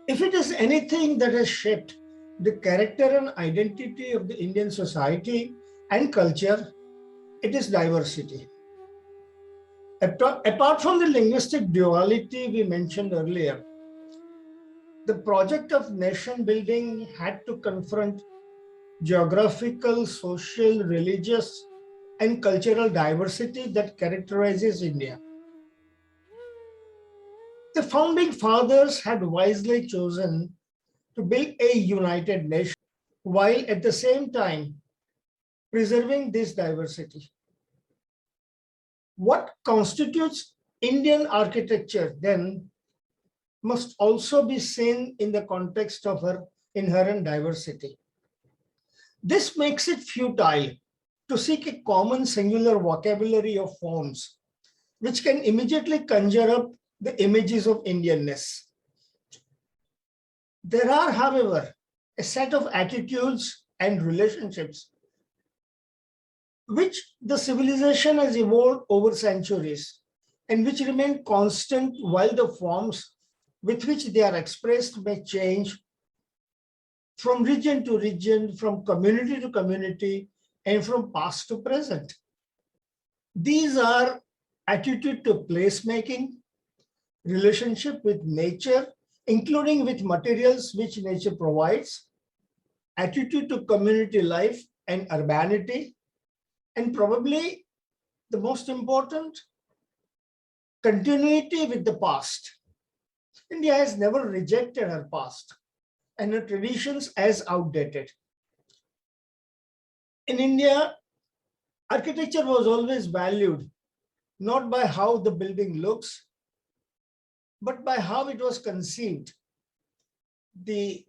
If it is anything that has shaped the character and identity of the Indian society and culture, it is diversity. Apart from the linguistic duality we mentioned earlier, the project of nation building had to confront geographical, social, religious, and cultural diversity that characterizes India. The founding fathers had wisely chosen to build a united nation while at the same time preserving this diversity. What constitutes Indian architecture then must also be seen in the context of her inherent diversity. This makes it futile to seek a common singular vocabulary of forms, which can immediately conjure up the images of Indianness. There are, however, a set of attitudes and relationships which the civilization has evolved over centuries and which remain constant while the forms with which they are expressed may change from region to region, from community to community, and from past to present. These are attitude to placemaking, relationship with nature, including with materials which nature provides, attitude to community life and urbanity, and probably the most important, continuity with the past. India has never rejected her past and her traditions as outdated. In India, architecture was always valued not by how the building looks, but by how it was conceived. The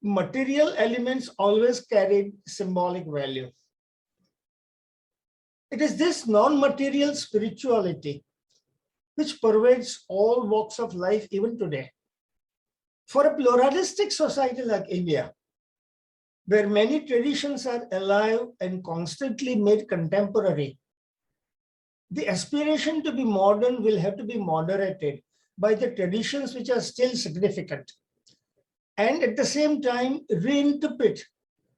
material elements always carried symbolic value. It is this non-material spirituality which pervades all walks of life even today. For a pluralistic society like India, where many traditions are alive and constantly made contemporary, the aspiration to be modern will have to be moderated by the traditions which are still significant, and at the same time reinterpret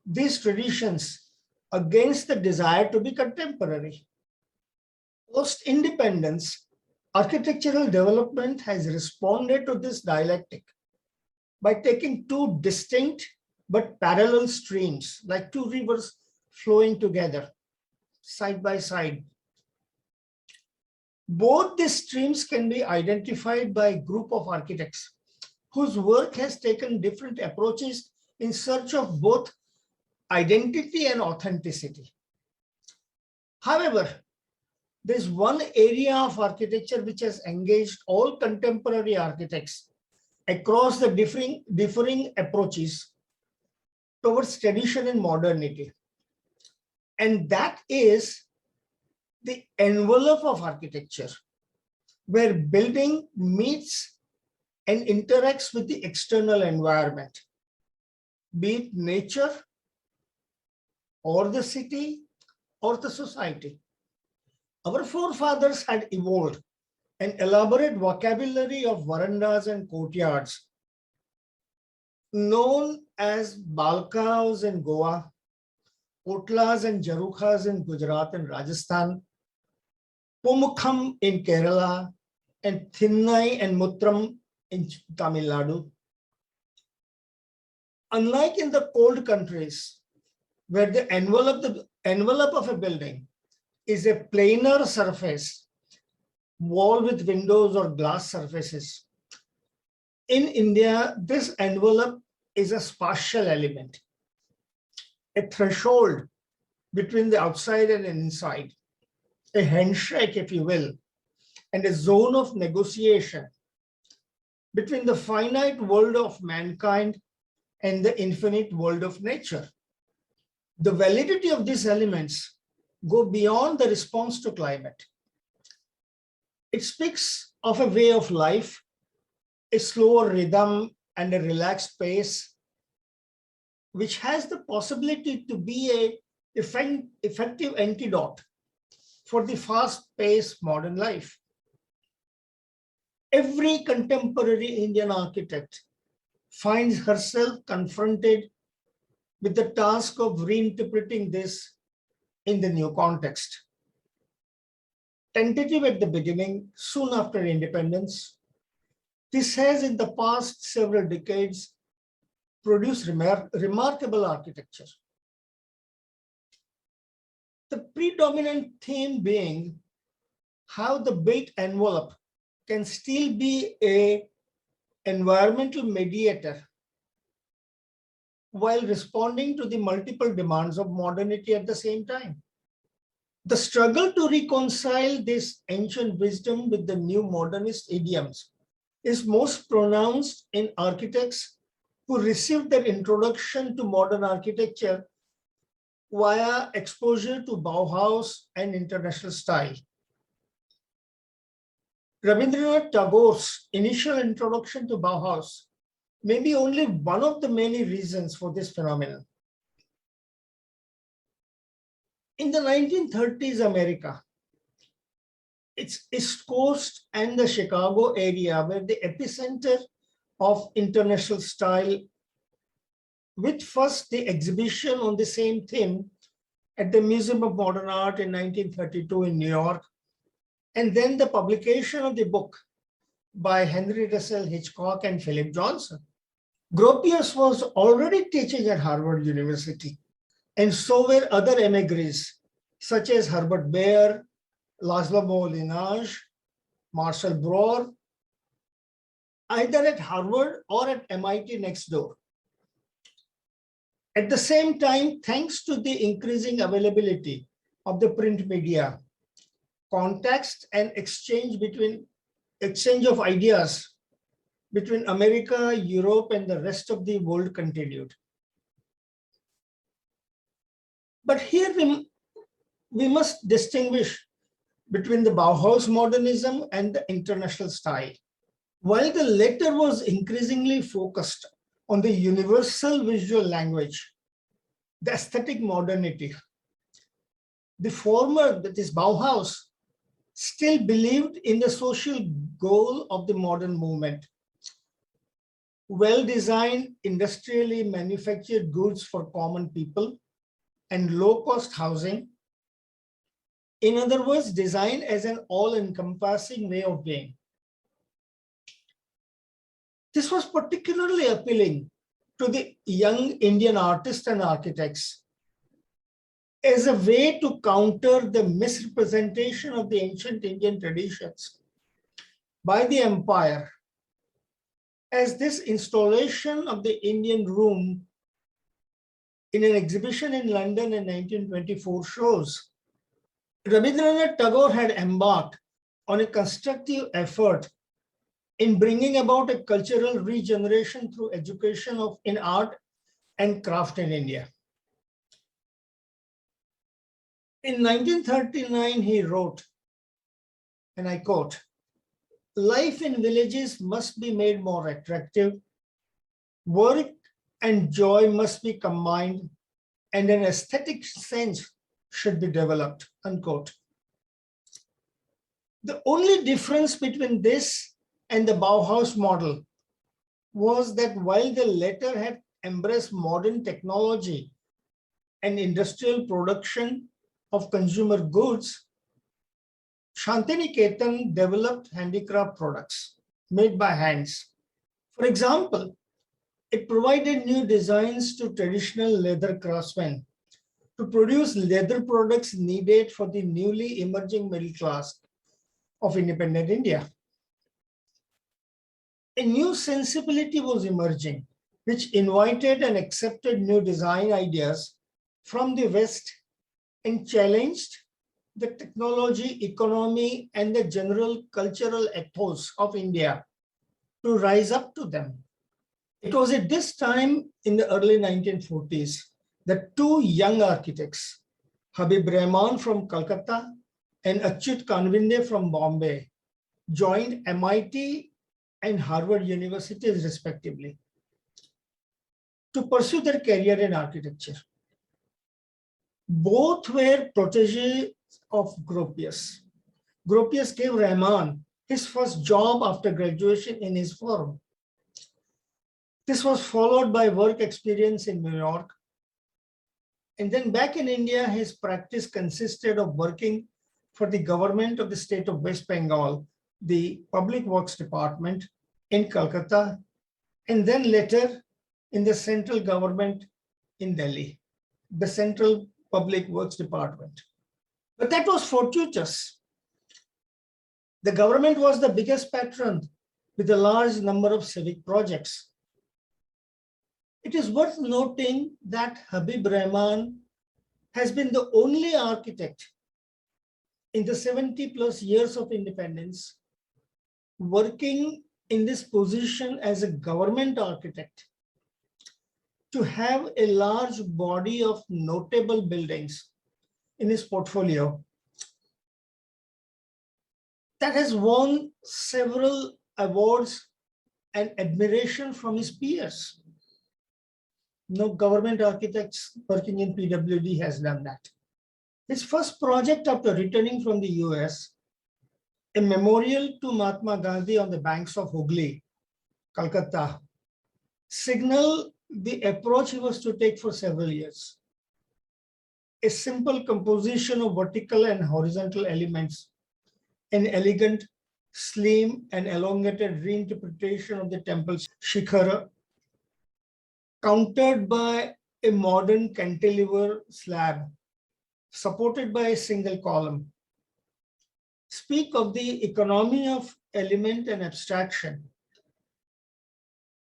these traditions against the desire to be contemporary. Post-independence, architectural development has responded to this dialectic by taking two distinct but parallel streams, like two rivers flowing together, side by side. Both these streams can be identified by a group of architects whose work has taken different approaches in search of both identity and authenticity. However, there's one area of architecture which has engaged all contemporary architects across the differing approaches towards tradition and modernity. And that is the envelope of architecture, where building meets and interacts with the external environment, be it nature or the city or the society. Our forefathers had evolved an elaborate vocabulary of verandas and courtyards, known as balkaus in Goa, otlas and jarukhas in Gujarat and Rajasthan, Pumukham in Kerala, and Thinnai and Mutram in Tamil Nadu. Unlike in the cold countries, where the envelope of a building is a planar surface, wall with windows or glass surfaces, in India, this envelope is a spatial element, a threshold between the outside and inside, a handshake, if you will, and a zone of negotiation between the finite world of mankind and the infinite world of nature. The validity of these elements go beyond the response to climate. It speaks of a way of life, a slower rhythm and a relaxed pace, which has the possibility to be an effective antidote for the fast-paced modern life. Every contemporary Indian architect finds herself confronted with the task of reinterpreting this in the new context. Tentative at the beginning, soon after independence, this has in the past several decades produced remarkable architecture. The predominant theme being how the built envelope can still be an environmental mediator while responding to the multiple demands of modernity at the same time. The struggle to reconcile this ancient wisdom with the new modernist idioms is most pronounced in architects who received their introduction to modern architecture via exposure to Bauhaus and international style. Rabindranath Tagore's initial introduction to Bauhaus may be only one of the many reasons for this phenomenon. In the 1930s America, its East Coast and the Chicago area were the epicenter of international style, with first the exhibition on the same theme at the Museum of Modern Art in 1932 in New York, and then the publication of the book by Henry Russell Hitchcock and Philip Johnson. Gropius was already teaching at Harvard University, and so were other emigres such as Herbert Bayer, Laszlo Moholy-Nagy, Marcel Breuer, either at Harvard or at MIT next door. At the same time, thanks to the increasing availability of the print media, context and exchange of ideas between America, Europe, and the rest of the world continued. But here we must distinguish between the Bauhaus modernism and the international style. While the latter was increasingly focused on the universal visual language, the aesthetic modernity, the former, that is Bauhaus, still believed in the social goal of the modern movement. Well-designed, industrially manufactured goods for common people and low-cost housing. In other words, design as an all-encompassing way of being. This was particularly appealing to the young Indian artists and architects as a way to counter the misrepresentation of the ancient Indian traditions by the empire, as this installation of the Indian room in an exhibition in London in 1924 shows. Rabindranath Tagore had embarked on a constructive effort in bringing about a cultural regeneration through education in art and craft in India. In 1939, he wrote, and I quote, "Life in villages must be made more attractive. Work and joy must be combined, and an aesthetic sense should be developed," unquote. The only difference between this and the Bauhaus model was that while the latter had embraced modern technology and industrial production of consumer goods, Shantiniketan developed handicraft products made by hands. For example, it provided new designs to traditional leather craftsmen to produce leather products needed for the newly emerging middle class of independent India. A new sensibility was emerging, which invited and accepted new design ideas from the West and challenged the technology, economy, and the general cultural ethos of India to rise up to them. It was at this time in the early 1940s that two young architects, Habib Rahman from Calcutta and Achyut Kanvinde from Bombay, joined MIT and Harvard universities respectively to pursue their career in architecture. Both were proteges of Gropius. Gropius gave Rahman his first job after graduation in his firm. This was followed by work experience in New York. And then back in India, his practice consisted of working for the government of the state of West Bengal, the Public Works Department in Calcutta, and then later in the central government in Delhi, the Central Public Works Department. But that was fortuitous. The government was the biggest patron with a large number of civic projects. It is worth noting that Habib Rahman has been the only architect in the 70 plus years of independence working in this position as a government architect to have a large body of notable buildings in his portfolio that has won several awards and admiration from his peers. No government architects working in PWD has done that. His first project after returning from the US, a memorial to Mahatma Gandhi on the banks of Hooghly, Calcutta, signaled the approach he was to take for several years. A simple composition of vertical and horizontal elements, an elegant, slim, and elongated reinterpretation of the temple's shikhara, countered by a modern cantilever slab supported by a single column, speak of the economy of element and abstraction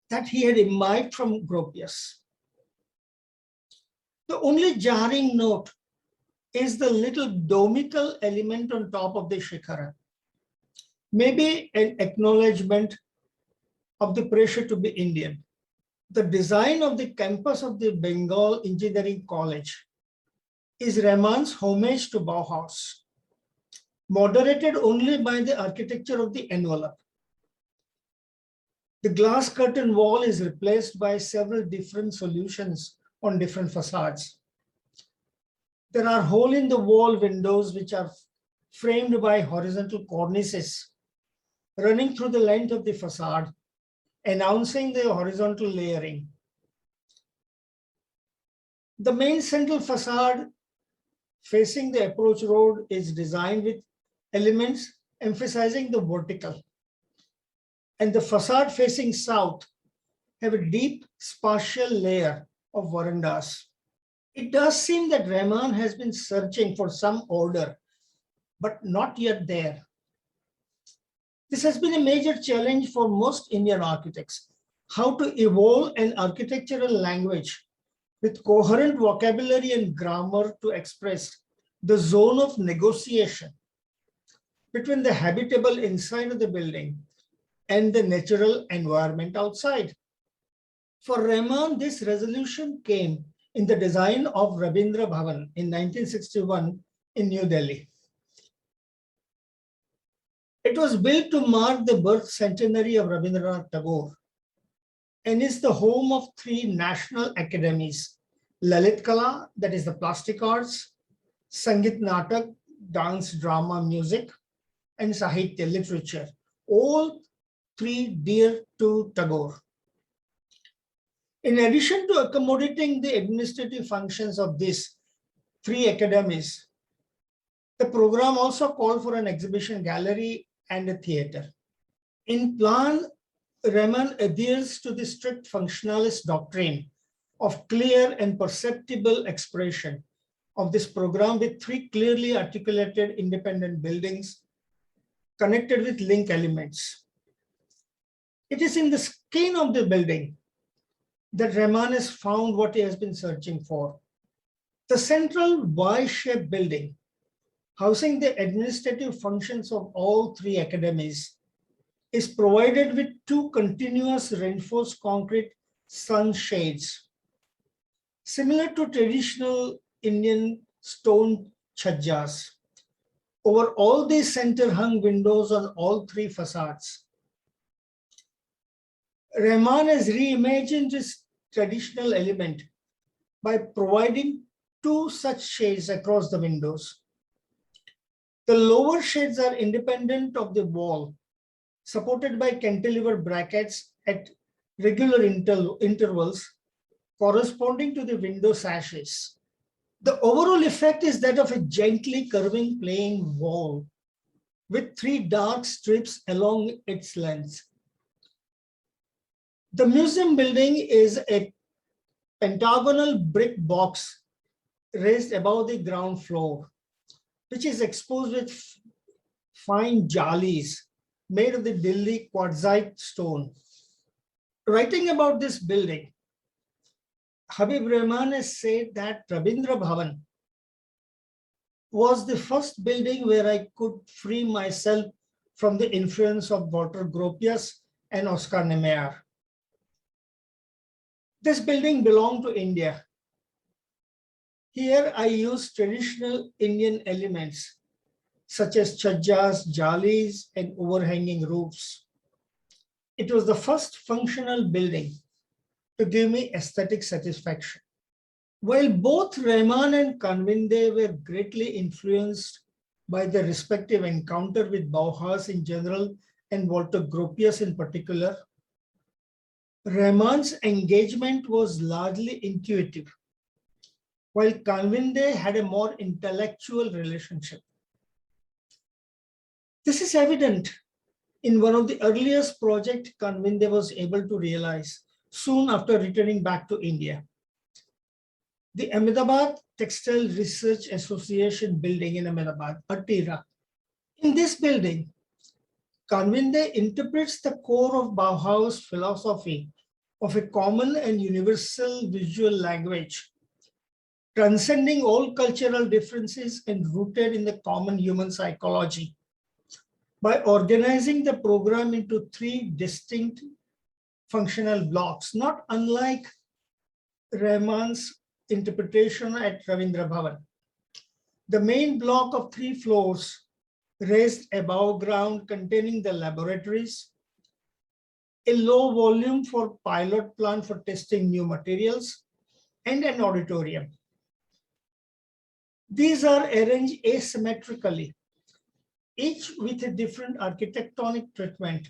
that he had imbibed from Gropius. The only jarring note is the little domical element on top of the shikhara, maybe an acknowledgement of the pressure to be Indian. The design of the campus of the Bengal Engineering College is Rahman's homage to Bauhaus, moderated only by the architecture of the envelope. The glass curtain wall is replaced by several different solutions on different facades. There are hole-in-the-wall windows which are framed by horizontal cornices running through the length of the facade, announcing the horizontal layering. The main central facade facing the approach road is designed with elements emphasizing the vertical. And the facade facing south have a deep spatial layer of verandas. It does seem that Rahman has been searching for some order, but not yet there. This has been a major challenge for most Indian architects, how to evolve an architectural language with coherent vocabulary and grammar to express the zone of negotiation between the habitable inside of the building and the natural environment outside. For Rahman, this resolution came in the design of Rabindra Bhavan in 1961 in New Delhi. It was built to mark the birth centenary of Rabindranath Tagore and is the home of three national academies: Lalit Kala, that is the plastic arts, Sangeet Natak, dance, drama, music, and Sahitya, literature, all three dear to Tagore. In addition to accommodating the administrative functions of these three academies, the program also called for an exhibition gallery and a theater. In plan, Rahman adheres to the strict functionalist doctrine of clear and perceptible expression of this program with three clearly articulated independent buildings connected with link elements. It is in the skin of the building that Rahman has found what he has been searching for. The central Y-shaped building, housing the administrative functions of all three academies, is provided with two continuous reinforced concrete sun shades, similar to traditional Indian stone chhajjas, over all these center-hung windows on all three facades. Rahman has reimagined this traditional element by providing two such shades across the windows. The lower shades are independent of the wall, supported by cantilever brackets at regular intervals corresponding to the window sashes. The overall effect is that of a gently curving plain wall with three dark strips along its length. The museum building is a pentagonal brick box raised above the ground floor, which is exposed with fine jalis made of the Delhi quartzite stone. Writing about this building, Habib Rahman has said that Rabindra Bhavan was the first building where I could free myself from the influence of Walter Gropius and Oscar Niemeyer. This building belonged to India. Here I used traditional Indian elements such as chajjas, jalis, and overhanging roofs. It was the first functional building to give me aesthetic satisfaction. While both Rahman and Kanvinde were greatly influenced by their respective encounter with Bauhaus in general and Walter Gropius in particular, Rahman's engagement was largely intuitive, while Kanvinde had a more intellectual relationship. This is evident in one of the earliest projects Kanvinde was able to realize soon after returning back to India. The Ahmedabad Textile Research Association building in Ahmedabad, Atira. In this building, Kanvinde interprets the core of Bauhaus philosophy of a common and universal visual language, transcending all cultural differences and rooted in the common human psychology, by organizing the program into three distinct functional blocks, not unlike Rahman's interpretation at Ravindra Bhavan. The main block of 3 floors raised above ground containing the laboratories, a low volume for pilot plant for testing new materials, and an auditorium. These are arranged asymmetrically, each with a different architectonic treatment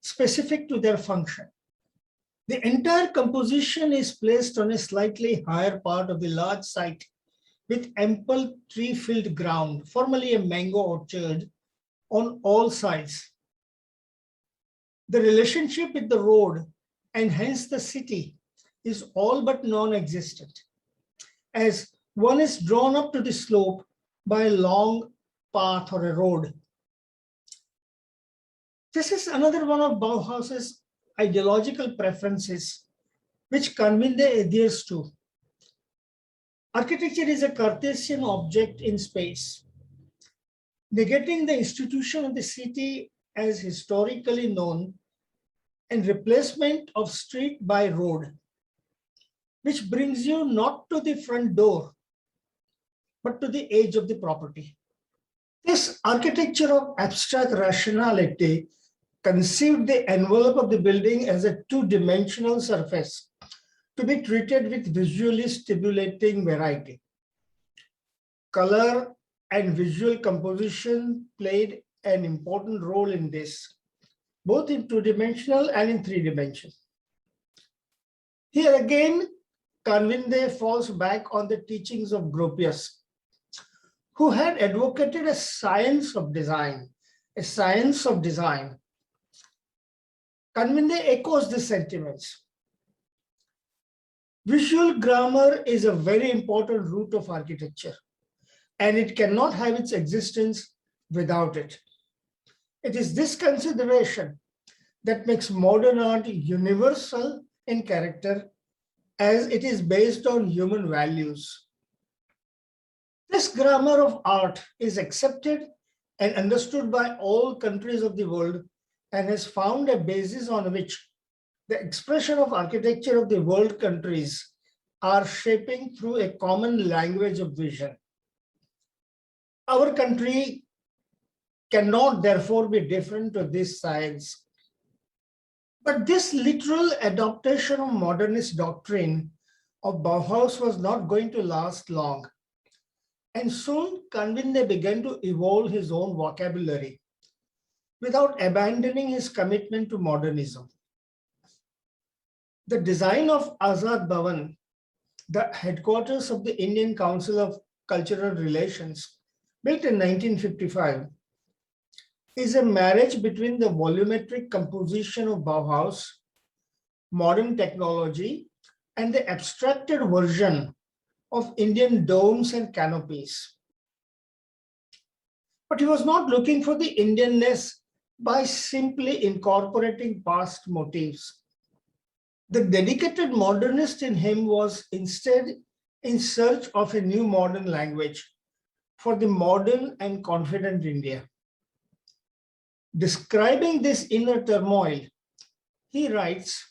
specific to their function. The entire composition is placed on a slightly higher part of the large site with ample tree-filled ground, formerly a mango orchard, on all sides. The relationship with the road and hence the city is all but non-existent, as one is drawn up to the slope by a long path or a road. This is another one of Bauhaus's ideological preferences, which Kanvinde adheres to. Architecture is a Cartesian object in space, negating the institution of the city as historically known and replacement of street by road, which brings you not to the front door, but to the edge of the property. This architecture of abstract rationality conceived the envelope of the building as a two-dimensional surface to be treated with visually stimulating variety. Color and visual composition played an important role in this, both in two-dimensional and in three-dimensional. Here again, Kanvinde falls back on the teachings of Gropius, who had advocated a science of design, a science of design. Kanvinde echoes these sentiments. Visual grammar is a very important root of architecture, and it cannot have its existence without it. It is this consideration that makes modern art universal in character, as it is based on human values. This grammar of art is accepted and understood by all countries of the world and has found a basis on which the expression of architecture of the world countries are shaping through a common language of vision. Our country cannot therefore be different to this science. But this literal adaptation of modernist doctrine of Bauhaus was not going to last long. And soon Kanvinde began to evolve his own vocabulary without abandoning his commitment to modernism. The design of Azad Bhavan, the headquarters of the Indian Council of Cultural Relations, built in 1955, is a marriage between the volumetric composition of Bauhaus, modern technology, and the abstracted version of Indian domes and canopies. But he was not looking for the Indianness by simply incorporating past motifs. The dedicated modernist in him was instead in search of a new modern language for the modern and confident India. Describing this inner turmoil, he writes,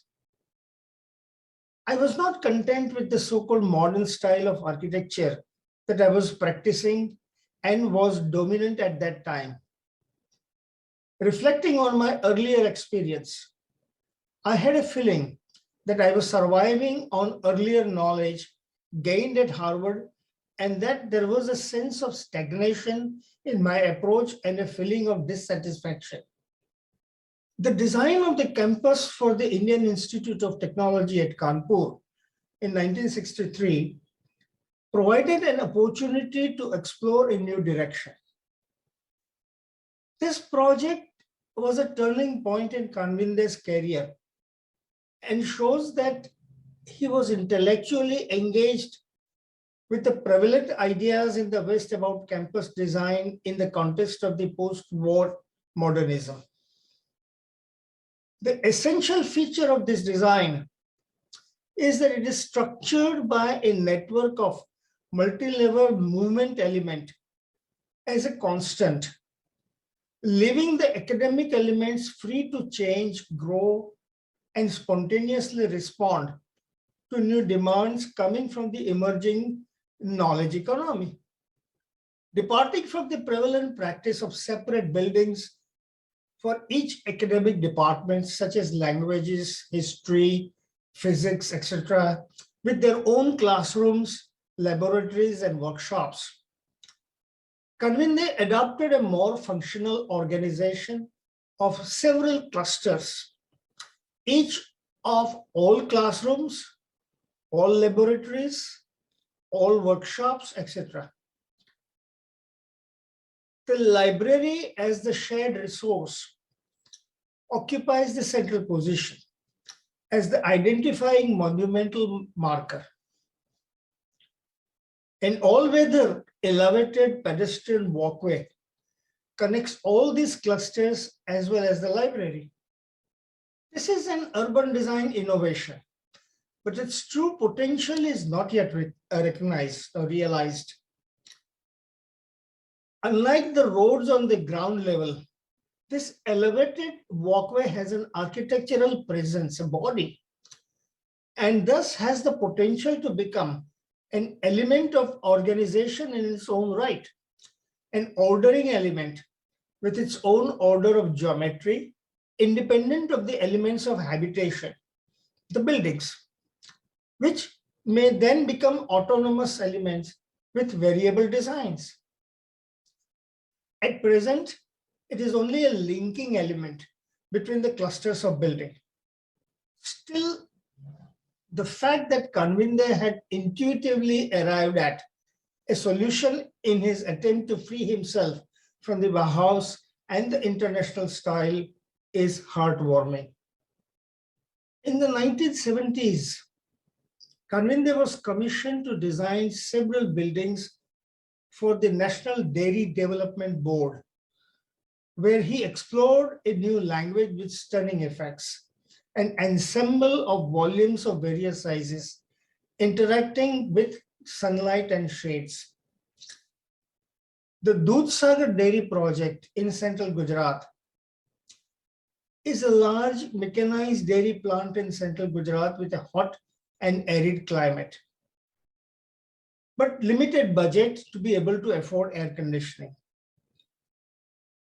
I was not content with the so-called modern style of architecture that I was practicing and was dominant at that time. Reflecting on my earlier experience, I had a feeling that I was surviving on earlier knowledge gained at Harvard, and that there was a sense of stagnation in my approach and a feeling of dissatisfaction. The design of the campus for the Indian Institute of Technology at Kanpur in 1963 provided an opportunity to explore a new direction. This project was a turning point in Kanvinde's career and shows that he was intellectually engaged with the prevalent ideas in the West about campus design in the context of the post-war modernism. The essential feature of this design is that it is structured by a network of multi-level movement element as a constant, leaving the academic elements free to change, grow, and spontaneously respond to new demands coming from the emerging knowledge economy. Departing from the prevalent practice of separate buildings for each academic department, such as languages, history, physics, etc., with their own classrooms, laboratories, and workshops, Kanvinde adopted a more functional organization of several clusters, each of all classrooms, all laboratories, all workshops, etc. The library as the shared resource occupies the central position as the identifying monumental marker. An all-weather elevated pedestrian walkway connects all these clusters as well as the library. This is an urban design innovation, but its true potential is not yet recognized or realized. Unlike the roads on the ground level, this elevated walkway has an architectural presence, a body, and thus has the potential to become an element of organization in its own right, an ordering element with its own order of geometry, independent of the elements of habitation, the buildings, which may then become autonomous elements with variable designs. At present, it is only a linking element between the clusters of building. Still, the fact that Kanvinde had intuitively arrived at a solution in his attempt to free himself from the Bauhaus and the international style is heartwarming. In the 1970s, Kanvinde was commissioned to design several buildings for the National Dairy Development Board, where he explored a new language with stunning effects, an ensemble of volumes of various sizes, interacting with sunlight and shades. The Dudhsagar Dairy Project in central Gujarat is a large mechanized dairy plant in central Gujarat with a hot and arid climate, but limited budget to be able to afford air conditioning.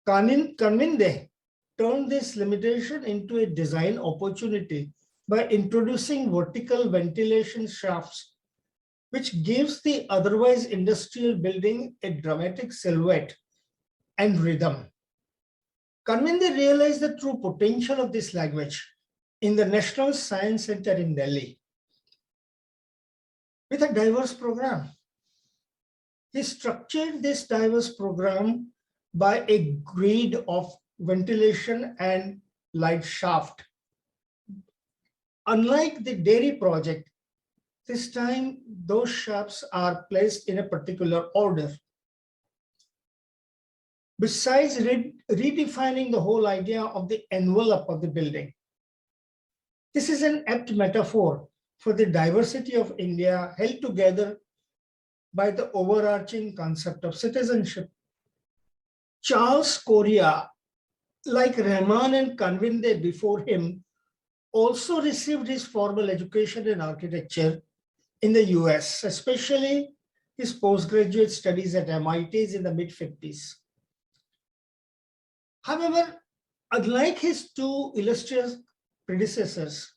Kanvinde turned this limitation into a design opportunity by introducing vertical ventilation shafts, which gives the otherwise industrial building a dramatic silhouette and rhythm. Kanvinde realized the true potential of this language in the National Science Center in Delhi with a diverse program. He structured this diverse program by a grid of ventilation and light shaft. Unlike the dairy project, this time those shafts are placed in a particular order. Besides redefining the whole idea of the envelope of the building, this is an apt metaphor for the diversity of India held together by the overarching concept of citizenship. Charles Correa, like Rahman and Kanvinde before him, also received his formal education in architecture in the US, especially his postgraduate studies at MIT's in the mid-50s. However, unlike his two illustrious predecessors,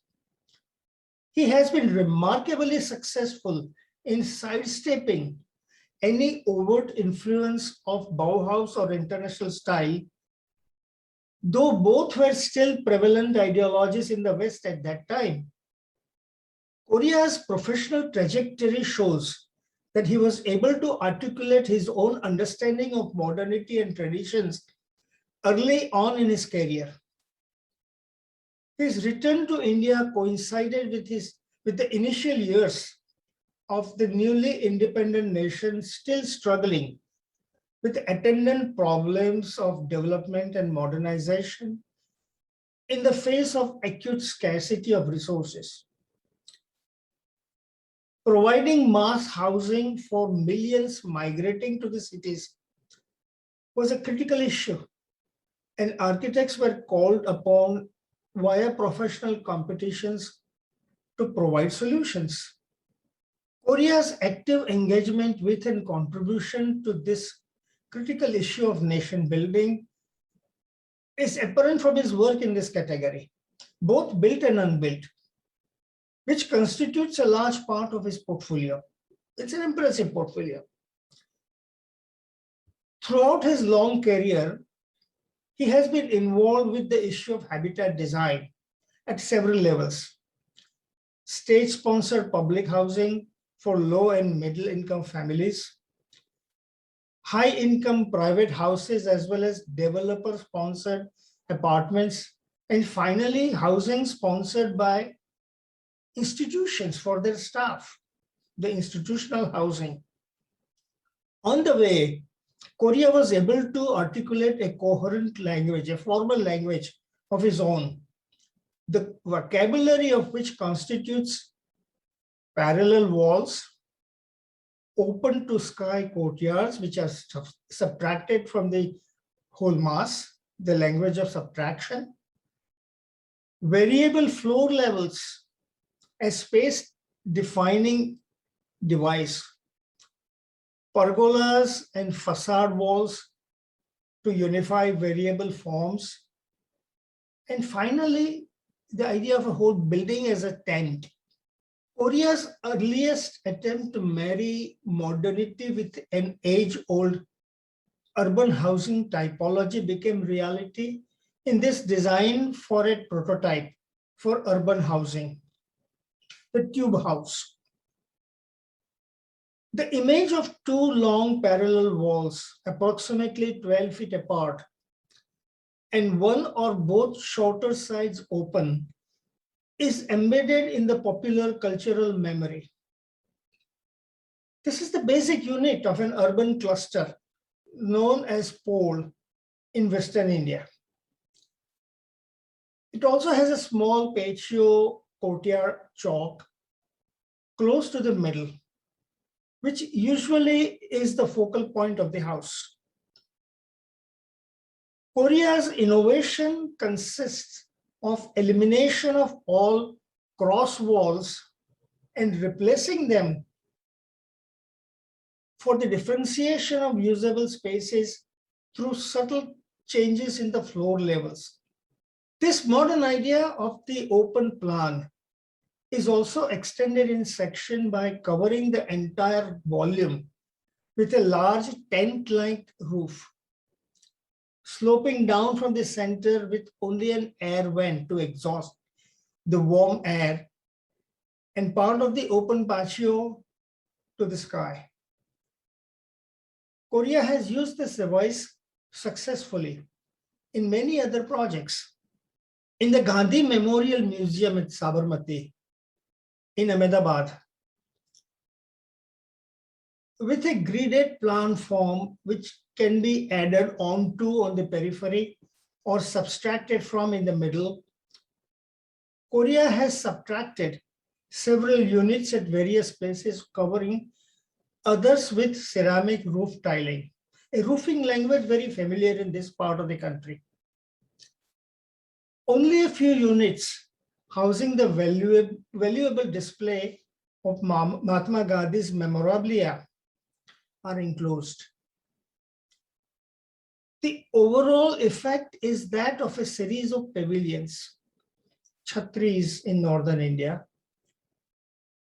he has been remarkably successful in sidestepping any overt influence of Bauhaus or international style, though both were still prevalent ideologies in the West at that time. Correa's professional trajectory shows that he was able to articulate his own understanding of modernity and traditions early on in his career. His return to India coincided with the initial years of the newly independent nation still struggling with attendant problems of development and modernization in the face of acute scarcity of resources. Providing mass housing for millions migrating to the cities was a critical issue, and architects were called upon via professional competitions to provide solutions. Korea's active engagement with and contribution to this critical issue of nation building is apparent from his work in this category, both built and unbuilt, which constitutes a large part of his portfolio. It's an impressive portfolio. Throughout his long career, he has been involved with the issue of habitat design at several levels. State-sponsored public housing for low and middle income families, high-income private houses, as well as developer-sponsored apartments, and finally, housing sponsored by institutions for their staff, the institutional housing. On the way, Correa was able to articulate a coherent language, a formal language of his own, the vocabulary of which constitutes parallel walls, open to sky courtyards, which are subtracted from the whole mass, the language of subtraction, variable floor levels, a space defining device, pergolas and facade walls to unify variable forms, and finally, the idea of a whole building as a tent. Korea's earliest attempt to marry modernity with an age-old urban housing typology became reality in this design for a prototype for urban housing, the tube house. The image of two long parallel walls, approximately 12 feet apart, and one or both shorter sides open, is embedded in the popular cultural memory. This is the basic unit of an urban cluster known as pole in Western India. It also has a small patio courtyard chalk close to the middle, which usually is the focal point of the house. Korea's innovation consists of elimination of all cross walls and replacing them for the differentiation of usable spaces through subtle changes in the floor levels. This modern idea of the open plan is also extended in section by covering the entire volume with a large tent-like roof, sloping down from the center with only an air vent to exhaust, the warm air, and part of the open patio to the sky. Korea has used this device successfully in many other projects. In the Gandhi Memorial Museum at Sabarmati in Ahmedabad, with a gridded plan form which can be added onto on the periphery or subtracted from in the middle, Korea has subtracted several units at various places, covering others with ceramic roof tiling, a roofing language very familiar in this part of the country. Only a few units housing the valuable display of Mahatma Gandhi's memorabilia are enclosed. The overall effect is that of a series of pavilions, chhatris in northern India,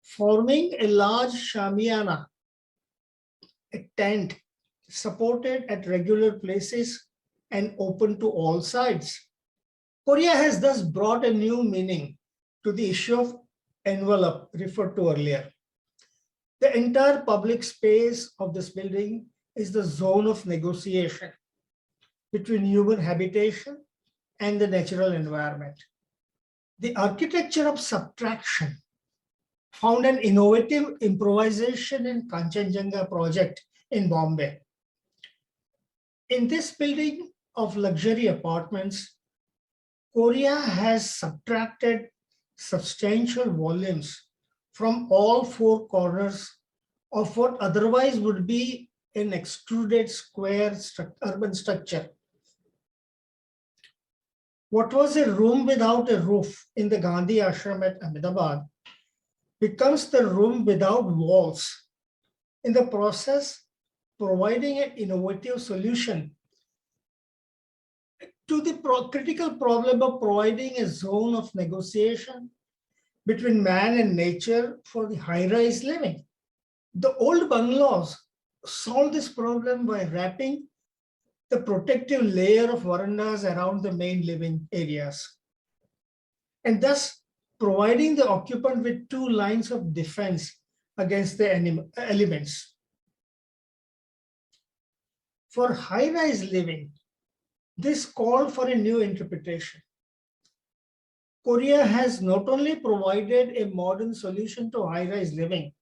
forming a large shamiana, a tent supported at regular places and open to all sides. Korea has thus brought a new meaning to the issue of envelope referred to earlier. The entire public space of this building is the zone of negotiation between human habitation and the natural environment. The architecture of subtraction found an innovative improvisation in Kanchenjunga project in Bombay. In this building of luxury apartments, Korea has subtracted substantial volumes from all four corners of what otherwise would be an extruded square urban structure. What was a room without a roof in the Gandhi ashram at Ahmedabad becomes the room without walls, in the process providing an innovative solution to the critical problem of providing a zone of negotiation between man and nature for the high-rise living. The old bungalows solved this problem by wrapping the protective layer of verandas around the main living areas, and thus providing the occupant with two lines of defense against the elements. For high-rise living, this called for a new interpretation. Korea has not only provided a modern solution to high-rise living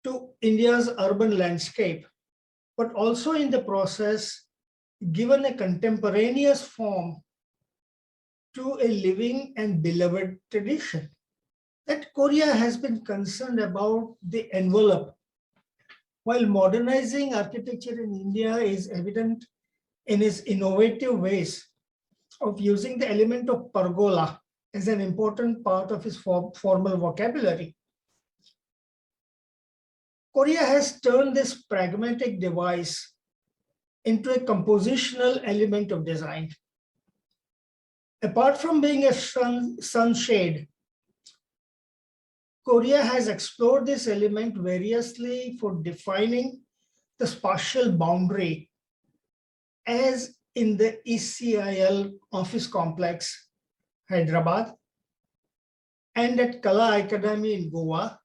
to India's urban landscape, but also in the process given a contemporaneous form to a living and beloved tradition. That Korea has been concerned about the envelope, while modernizing architecture in India is evident in its innovative ways of using the element of pergola as an important part of its formal vocabulary. Korea has turned this pragmatic device into a compositional element of design. Apart from being a sunshade, Korea has explored this element variously for defining the spatial boundary, as in the ECIL office complex, Hyderabad, and at Kala Academy in Goa,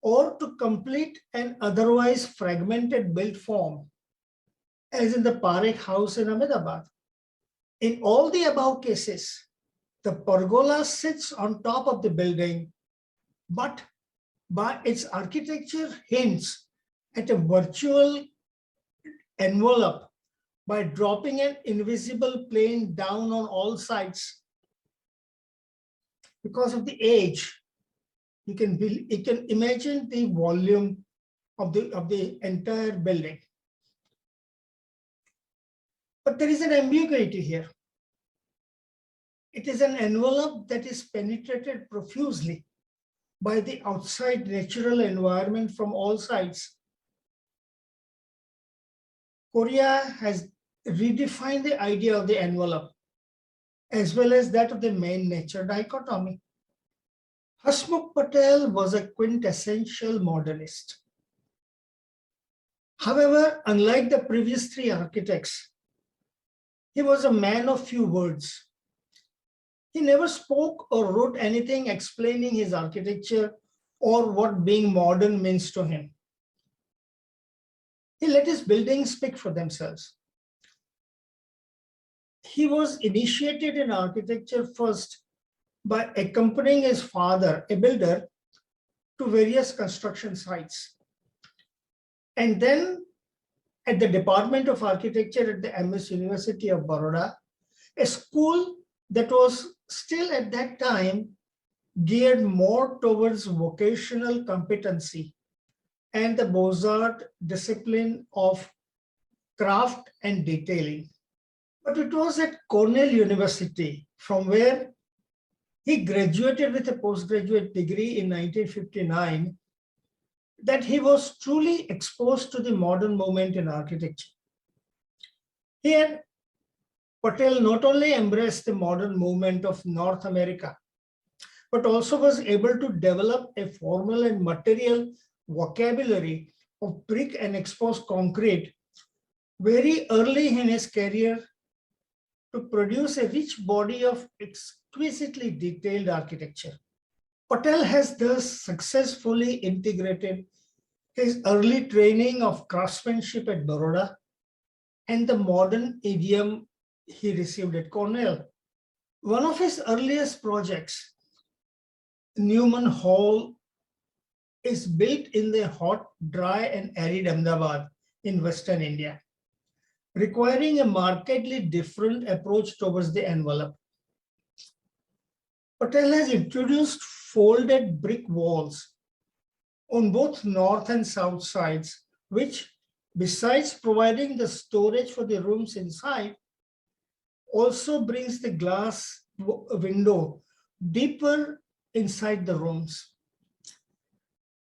or to complete an otherwise fragmented built form, as in the Parekh House in Ahmedabad. In all the above cases, the pergola sits on top of the building, but by its architecture hints at a virtual envelope by dropping an invisible plane down on all sides. Because of the age, you can imagine the volume of the entire building. But there is an ambiguity here. It is an envelope that is penetrated profusely by the outside natural environment from all sides. Korea has redefined the idea of the envelope, as well as that of the man-nature dichotomy. Hashmook Patel was a quintessential modernist. However, unlike the previous three architects, he was a man of few words. He never spoke or wrote anything explaining his architecture or what being modern means to him. He let his buildings speak for themselves. He was initiated in architecture first by accompanying his father, a builder, to various construction sites. And then at the Department of Architecture at the MS University of Baroda, a school that was still at that time geared more towards vocational competency and the Beaux-Arts discipline of craft and detailing. But it was at Cornell University, from where he graduated with a postgraduate degree in 1959, that he was truly exposed to the modern movement in architecture. Here, Patel not only embraced the modern movement of North America, but also was able to develop a formal and material vocabulary of brick and exposed concrete very early in his career to produce a rich body of exquisitely detailed architecture. Patel has thus successfully integrated his early training of craftsmanship at Baroda and the modern idiom he received at Cornell. One of his earliest projects, Newman Hall, is built in the hot, dry, and arid Ahmedabad in Western India, requiring a markedly different approach towards the envelope. Patel has introduced folded brick walls on both north and south sides, which, besides providing the storage for the rooms inside, also brings the glass window deeper inside the rooms.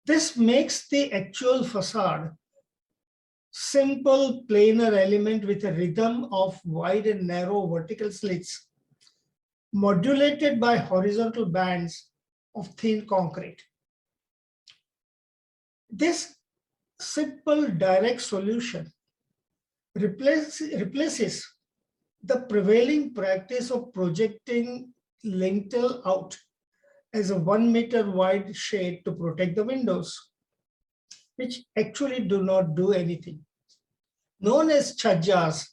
This makes the actual facade simple, planar element with a rhythm of wide and narrow vertical slits, modulated by horizontal bands of thin concrete. This simple, direct solution replaces the prevailing practice of projecting lintel out as a 1 meter wide shade to protect the windows, which actually do not do anything. Known as chajjas,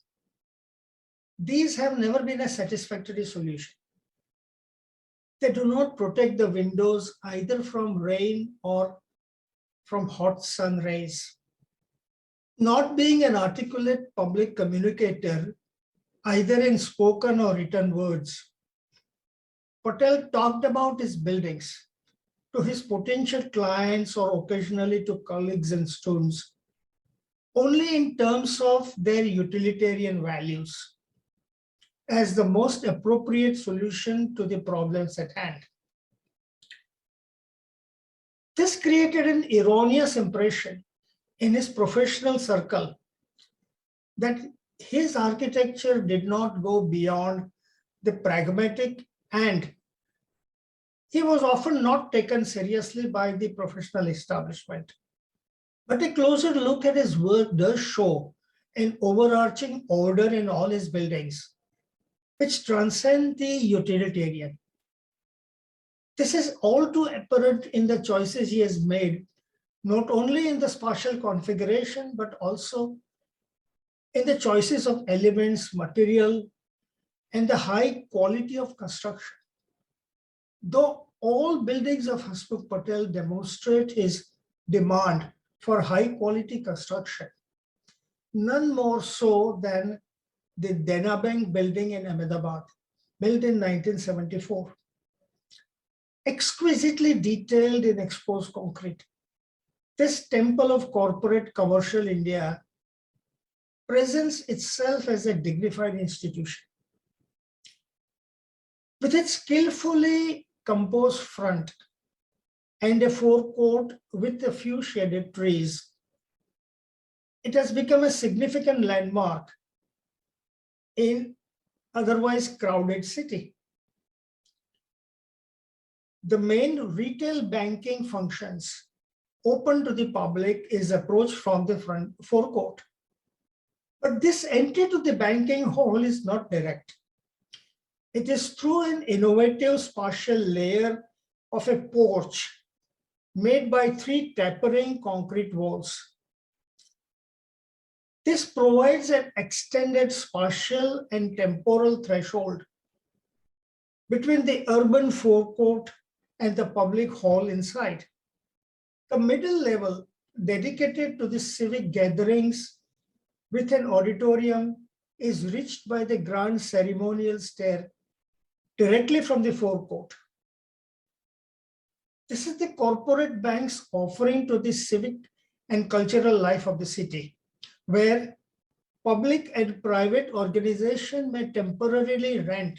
these have never been a satisfactory solution. They do not protect the windows either from rain or from hot sun rays. Not being an articulate public communicator, either in spoken or written words, Patel talked about his buildings to his potential clients or occasionally to colleagues and students only in terms of their utilitarian values as the most appropriate solution to the problems at hand. This created an erroneous impression in his professional circle that his architecture did not go beyond the pragmatic, and he was often not taken seriously by the professional establishment. But a closer look at his work does show an overarching order in all his buildings, which transcend the utilitarian. This is all too apparent in the choices he has made, not only in the spatial configuration, but also in the choices of elements, material, and the high quality of construction. Though all buildings of Hashmook Patel demonstrate his demand for high quality construction, none more so than the Dena building in Ahmedabad, built in 1974. Exquisitely detailed in exposed concrete, this temple of corporate commercial India presents itself as a dignified institution. With its skillfully composed front and a forecourt with a few shaded trees, it has become a significant landmark in otherwise crowded city. The main retail banking functions open to the public is approached from the front forecourt. But this entry to the banking hall is not direct. It is through an innovative spatial layer of a porch made by three tapering concrete walls. This provides an extended spatial and temporal threshold between the urban forecourt and the public hall inside. The middle level, dedicated to the civic gatherings with an auditorium, is reached by the grand ceremonial stair directly from the forecourt. This is the corporate bank's offering to the civic and cultural life of the city, where public and private organizations may temporarily rent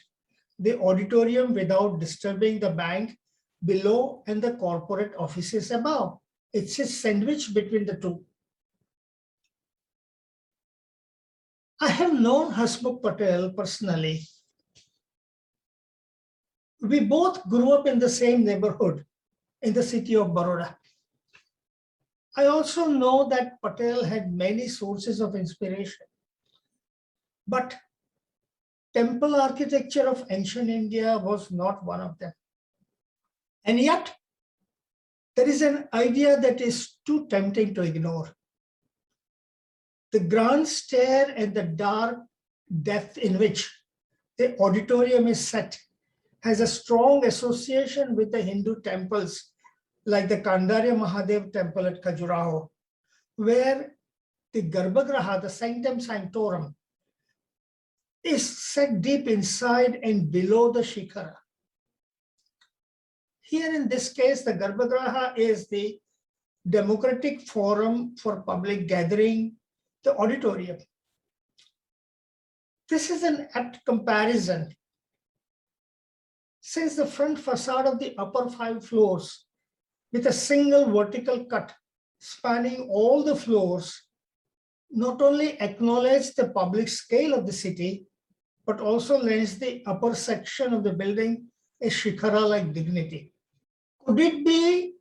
the auditorium without disturbing the bank below and the corporate offices above. It's a sandwich between the two. I have known Hashmook Patel personally. We both grew up in the same neighborhood in the city of Baroda. I also know that Patel had many sources of inspiration, but temple architecture of ancient India was not one of them. And yet, there is an idea that is too tempting to ignore. The grand stair and the dark depth in which the auditorium is set has a strong association with the Hindu temples like the Kandarya Mahadev temple at Khajuraho, where the Garbhagraha, the sanctum sanctorum, is set deep inside and below the Shikhara. Here in this case, the Garbhagraha is the democratic forum for public gathering, the auditorium. This is an apt comparison, since the front facade of the upper 5 floors with a single vertical cut spanning all the floors not only acknowledge the public scale of the city, but also lends the upper section of the building a shikhara-like dignity. Could it be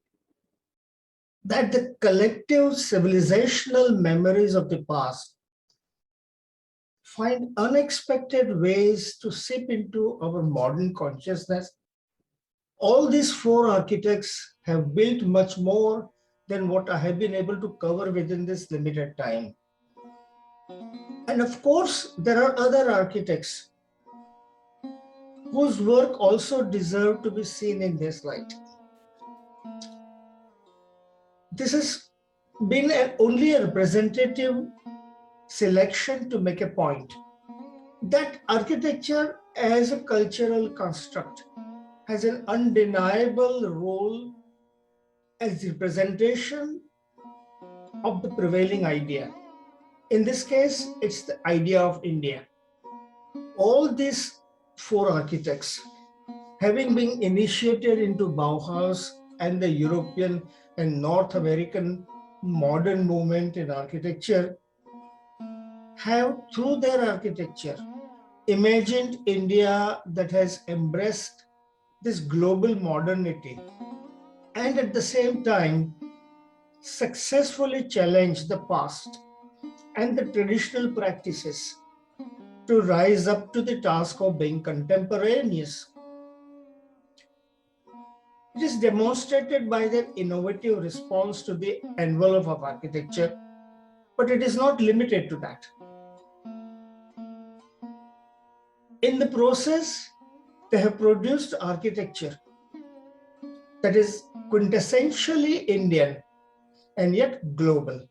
that the collective civilizational memories of the past find unexpected ways to seep into our modern consciousness? All these 4 architects have built much more than what I have been able to cover within this limited time. And of course, there are other architects whose work also deserve to be seen in this light. This has been only a representative selection to make a point that architecture as a cultural construct has an undeniable role as the representation of the prevailing idea. In this case, it's the idea of India. All these 4 architects, having been initiated into Bauhaus and the European and North American modern movement in architecture, have, through their architecture, imagined India that has embraced this global modernity and at the same time successfully challenged the past and the traditional practices to rise up to the task of being contemporaneous. It is demonstrated by their innovative response to the envelope of architecture, but it is not limited to that. In the process, they have produced architecture that is quintessentially Indian and yet global.